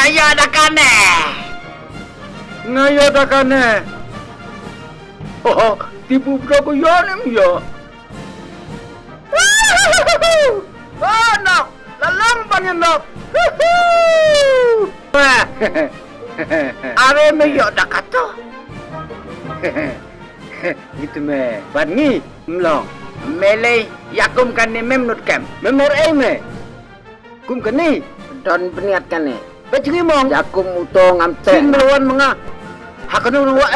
ngaya dakane. Ngaya dakane. Oh, tipu berapa ya ni ya? Ah, nak, lalang banyak nak. Are me yo dakato. Gitu me, bangi, melong. Mele yakum kan ni memnut kem. Memor me. Kum kani, Don beniat kan ni. bacungi mong. Yakum uto ngamte. Sin melawan menga. Hakanu nuwa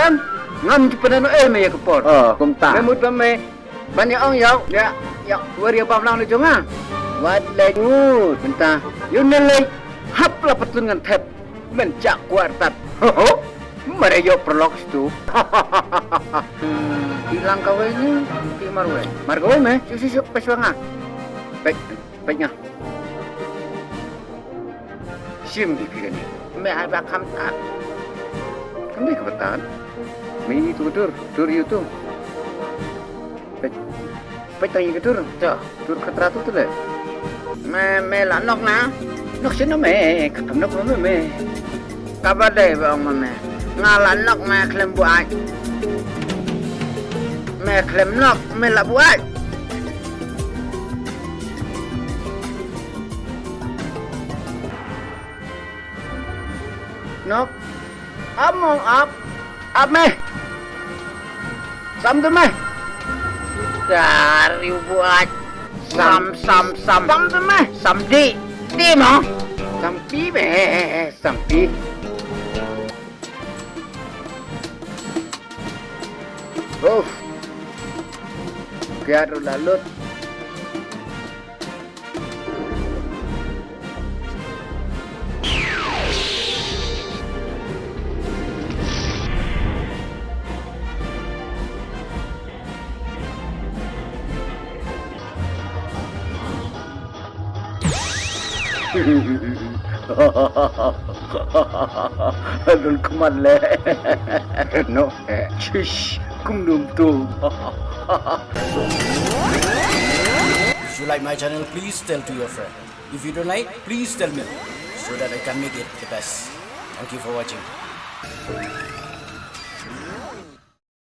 ngam cepena me ya kepor. Oh, kum ta. Memut me. Banyak orang ya, ya, wari apa lang ni jonga. Wat lengut, bentah. Yun nalay, hap lah patungan tep. Mencak kuartat. Ho, mereyo perlok tu. Hilang kawai ni, di marwe. Marwe me, susu peswanga. Baiknya. Sim di pikan ni. Me ai ba kham ta. Kami kebetulan. Mini tu tur itu. Baik tanya ke tur, tur keteratu tu le. Me la nok na. Nok sini me, kakam nok me. Kabar deh bang me. Ngalan nok me klem buat. Me klem nok me la buat. Nok, among up me. Sam tu me. Dari buat. Sam tu me. Sam di mo. Sampi me, sampi. Oh, biar lalut. Adul kuman le. No, shish, kum dum tu. If you like my channel, please tell to your friend. If you don't like, please tell me so that I can make it the best. Thank you for watching.